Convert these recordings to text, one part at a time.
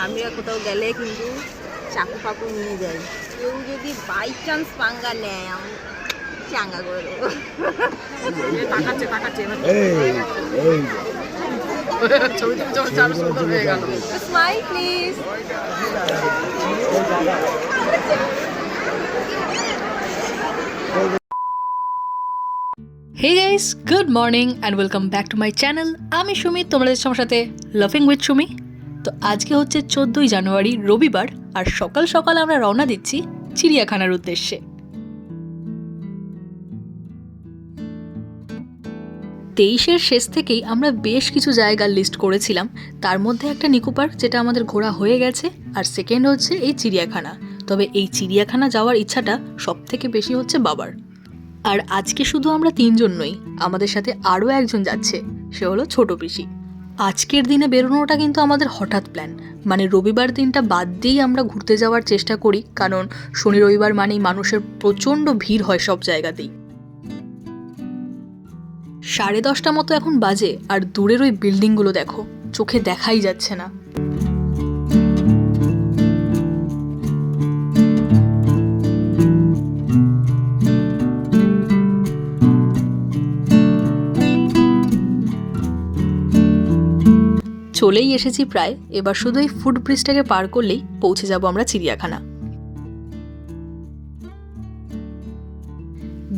আমরা কোথাও গেলে কিন্তু চাকু ফাকু নিয়ে যাই, কেউ যদি বাই চান্স পাঙ্গা নেয় আমি চাঙ্গা করে দেবো। তাকাচ্ছে ছবি তুমি যখন চালু সুন্দর হয়ে গেল। Smile please. Hey guys, good morning and welcome back to my channel. আমি সুমি, তোমাদের সাথে লাফিং উইথ সুমি। তো আজকে হচ্ছে 14ই জানুয়ারি রবিবার, আর সকাল সকাল আমরা রওনা দিচ্ছি চিড়িয়াখানার উদ্দেশ্যে। 23-এর শেষ থেকেই আমরা বেশ কিছু জায়গার লিস্ট করেছিলাম, তার মধ্যে একটা নিকো পার্ক যেটা আমাদের ঘোরা হয়ে গেছে, আর সেকেন্ড হচ্ছে এই চিড়িয়াখানা। তবে এই চিড়িয়াখানা যাওয়ার ইচ্ছাটা সব থেকে বেশি হচ্ছে বাবার। আর আজকে শুধু আমরা 3 জন নই, আমাদের সাথে আরও একজন যাচ্ছে, সে হলো ছোট পিসি। আজকের দিনে বেরোনোটা কিন্তু আমাদের হঠাৎ প্ল্যান, মানে রবিবার দিনটা বাদ দিয়েই আমরা ঘুরতে যাওয়ার চেষ্টা করি, কারণ শনি রবিবার মানেই মানুষের প্রচণ্ড ভিড় হয় সব জায়গাতেই। 10:30 মতো এখন বাজে, আর দূরের ওই বিল্ডিংগুলো দেখো, চোখে দেখাই যাচ্ছে না। চলেই এসেছি প্রায়, এবার শুধু এই ফুট ব্রিজটাকে পার করলেই পৌঁছে যাব আমরা চিড়িয়াখানা।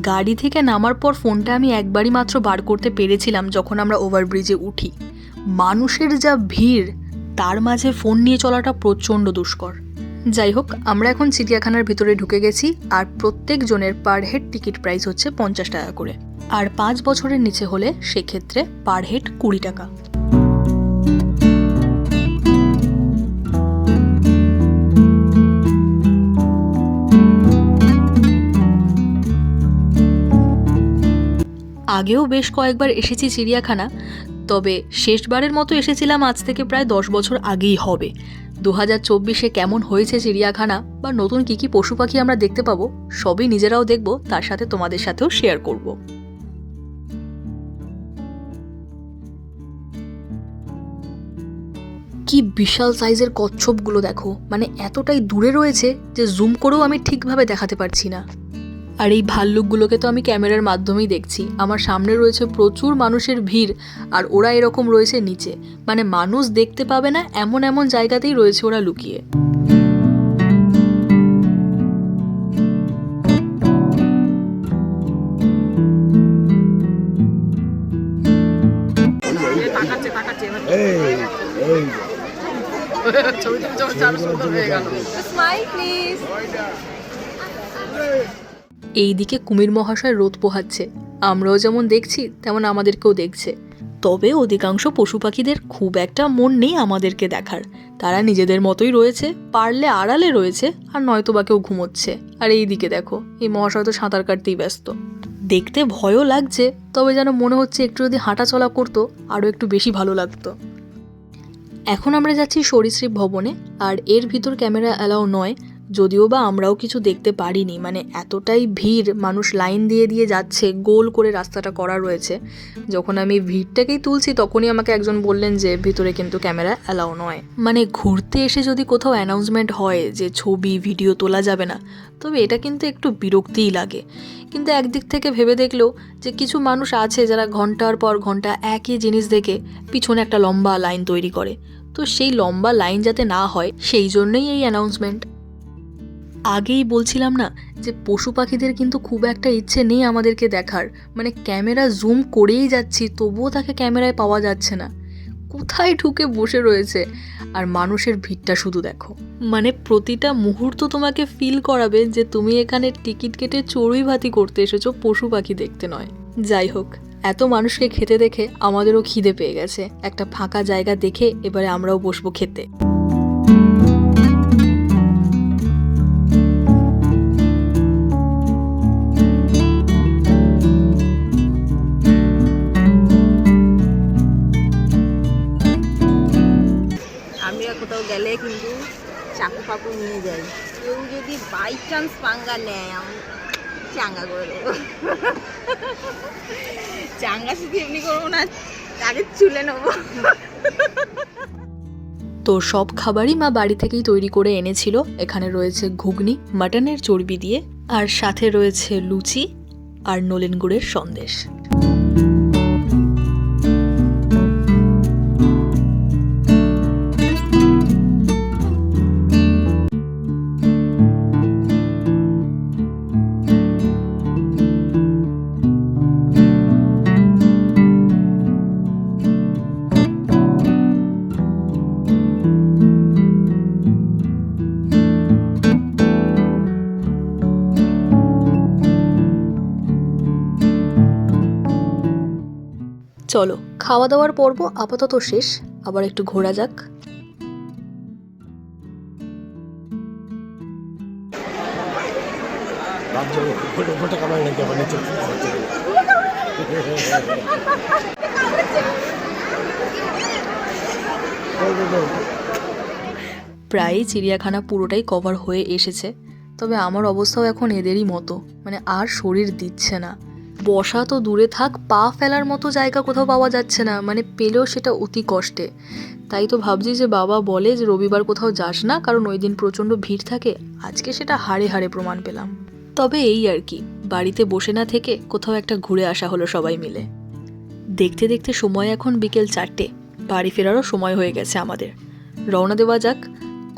গাড়ি থেকে নামার পর ফোনটা আমি একবারই মাত্র বার করতে পেরেছিলাম যখন আমরা ওভারব্রিজে উঠি। মানুষের যা ভিড়, তার মাঝে ফোন নিয়ে চলাটা প্রচণ্ড দুষ্কর। যাই হোক, আমরা এখন চিড়িয়াখানার ভিতরে ঢুকে গেছি, আর প্রত্যেক জনের পার হেড টিকিট প্রাইস হচ্ছে 50 টাকা করে, আর 5 বছরের নিচে হলে সেক্ষেত্রে পার হেড 20 টাকা। আগেও বেশ কয়েকবার এসেছি চিড়িয়াখানা, তবে শেষবারের মতো এসেছিলাম আজ থেকে প্রায় 10 বছর আগেই হবে। 2024-এ কেমন হয়েছে চিড়িয়াখানা, বা নতুন কী কী পশু পাখি আমরা দেখতে পাবো, সবই নিজেরাও দেখব, তার সাথে তোমাদের সাথেও শেয়ার করব। কি বিশাল সাইজের কচ্ছপগুলো দেখো, মানে এতটাই দূরে রয়েছে যে জুম করেও আমি ঠিকভাবে দেখাতে পারছি না। আর এই ভাল্লুকগুলোকে তো আমি ক্যামেরার মাধ্যমেই দেখছি, আমার সামনে রয়েছে প্রচুর মানুষের ভিড়, আর ওরা এরকম রয়েছে নিচে, মানে মানুষ দেখতে পাবে না এমন এমন জায়গাতেই রয়েছে ওরা লুকিয়ে। এইদিকে কুমির মহাশয় রোদ পোহাচ্ছে, আমরাও যেমন দেখছি তেমন আমাদেরকেও দেখছে। তবে অধিকাংশ পশু পাখিদের খুব একটা মন নেই আমাদেরকে দেখার, তারা নিজেদের মতোই রয়েছে, পারলে আড়ালে রয়েছে, আর নয়তো বা কেউ ঘুমোচ্ছে। আর এইদিকে দেখো, এই মহাশয় তো সাঁতার কাটতেই ব্যস্ত। দেখতে ভয়ও লাগছে, তবে যেন মনে হচ্ছে একটু যদি হাঁটা চলা করতো আরও একটু বেশি ভালো লাগতো। এখন আমরা যাচ্ছি সরীসৃপ ভবনে, আর এর ভিতর ক্যামেরা অ্যালাউ নয়, যদিও বা আমরাও কিছু দেখতে পারিনি, মানে এতটাই ভিড়, মানুষ লাইন দিয়ে দিয়ে যাচ্ছে, গোল করে রাস্তাটা করা রয়েছে। যখন আমি ভিড়টাকেই তুলছি তখনই আমাকে একজন বললেন যে ভিতরে কিন্তু ক্যামেরা অ্যালাউ নয়। মানে ঘুরতে এসে যদি কোথাও অ্যানাউন্সমেন্ট হয় যে ছবি ভিডিও তোলা যাবে না, তবে এটা কিন্তু একটু বিরক্তিই লাগে। কিন্তু একদিক থেকে ভেবে দেখলেও যে কিছু মানুষ আছে যারা ঘন্টার পর ঘন্টা একই জিনিস দেখে পিছনে একটা লম্বা লাইন তৈরি করে, তো সেই লম্বা লাইন যাতে না হয় সেই জন্যই এই অ্যানাউন্সমেন্ট। আগেই বলছিলাম না যে পশু পাখিদের কিন্তু খুব একটা ইচ্ছে নেই আমাদেরকে দেখার, মানে ক্যামেরা জুম করেই যাচ্ছি তবুও তাকে ক্যামেরায় পাওয়া যাচ্ছে না, কোথায় ঢুকে বসে রয়েছে। আর মানুষের ভিড়টা শুধু দেখো, মানে প্রতিটা মুহূর্ত তোমাকে ফিল করাবে যে তুমি এখানে টিকিট কেটে চড়ুই ভাতি করতে এসেছো, পশু পাখি দেখতে নয়। যাই হোক, এত মানুষকে খেতে দেখে আমাদেরও খিদে পেয়ে গেছে, একটা ফাঁকা জায়গা দেখে এবারে আমরাও বসবো খেতে। কোথাও গেলে কিন্তু চাকু ফাকু নিয়ে যাই, কেউ যদি বাই চান্স পাঙ্গা নেয় আমি চাঙ্গা করে দেবো। চাঙ্গা শুধু এমনি করবো না, আগে চুলে নেবো। তো সব খাবারই মা বাড়ি থেকেই তৈরি করে এনেছিল। এখানে রয়েছে ঘুগনি মাটনের চর্বি দিয়ে, আর সাথে রয়েছে লুচি আর নলেন গুড়ের সন্দেশ। চলো, খাওয়া দাওয়ার পর্ব আপাতত শেষ, আবার একটু ঘোরা যাক। প্রায় চিড়িয়াখানা পুরোটাই কভার হয়ে এসেছে, তবে আমার অবস্থাও এখন এদেরই মতো, মানে আর শরীর দিচ্ছে না। বসা তো দূরে থাক, পা ফেলার মতো জায়গা কোথাও পাওয়া যাচ্ছে না, মানে পেলেও সেটা অতি কষ্টে। তাই তো ভাবছি যে বাবা বলে যে রবিবার কোথাও যাস না, কারণ ওই দিন প্রচণ্ড ভিড় থাকে। আজকে সেটা হাড়ে হাড়ে প্রমাণ পেলাম। তবে এই আর কি, বাড়িতে বসে না থেকে কোথাও একটা ঘুরে আসা হলো সবাই মিলে। দেখতে দেখতে সময় এখন বিকেল 4টে, বাড়ি ফেরারও সময় হয়ে গেছে আমাদের। রওনা দেওয়া যাক।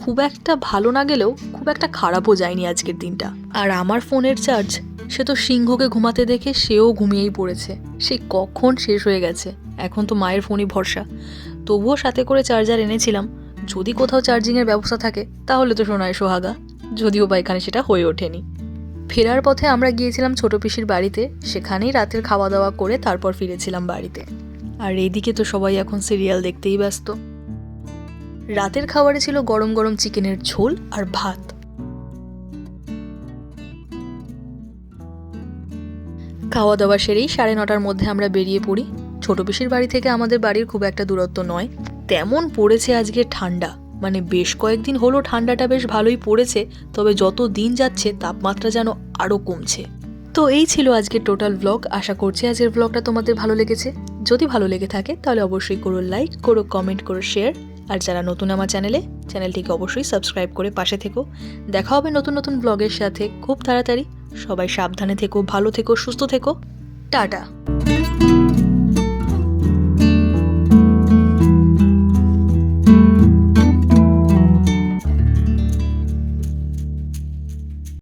খুব একটা ভালো না গেলেও খুব একটা খারাপও যায়নি আজকের দিনটা। আর আমার ফোনের চার্জ, সে তো সিংহকে ঘুমাতে দেখে সেও ঘুমিয়েই পড়েছে, সে কখন শেষ হয়ে গেছে। এখন তো মায়ের ফোনই ভরসা, তবুও সাথে করে চার্জার এনেছিলাম, যদি কোথাও চার্জিংয়ের ব্যবস্থা থাকে তাহলে তো সোনায় সোহাগা, যদিও বা এখানে সেটা হয়ে ওঠেনি। ফেরার পথে আমরা গিয়েছিলাম ছোট পিসির বাড়িতে, সেখানেই রাতের খাওয়া দাওয়া করে তারপর ফিরেছিলাম বাড়িতে। আর এইদিকে তো সবাই এখন সিরিয়াল দেখতেই ব্যস্ত। রাতের খাবারে ছিল গরম গরম চিকেনের ঝোল আর ভাত। খাওয়া দাওয়া সেরেই 9:30টার মধ্যে আমরা বেরিয়ে পড়ি। ছোট পিসির বাড়ি থেকে আমাদের বাড়ির খুব একটা দূরত্ব নয়। তেমন পড়েছে আজকে ঠান্ডা, মানে বেশ কয়েকদিন হলো ঠান্ডাটা বেশ ভালোই পড়েছে, তবে যত দিন যাচ্ছে তাপমাত্রা যেন আরও কমছে। তো এই ছিল আজকের টোটাল ব্লগ। আশা করছি আজকের ব্লগটা তোমাদের ভালো লেগেছে। যদি ভালো লেগে থাকে তাহলে অবশ্যই করো লাইক, করো কমেন্ট, করো শেয়ার। আর যারা নতুন আমার চ্যানেলটিকে অবশ্যই সাবস্ক্রাইব করে পাশে থেকো। দেখা হবে নতুন নতুন ব্লগের সাথে খুব তাড়াতাড়ি। সবাই সাবধানে থেকো, ভালো থেকো, সুস্থ থেকো। টাটা।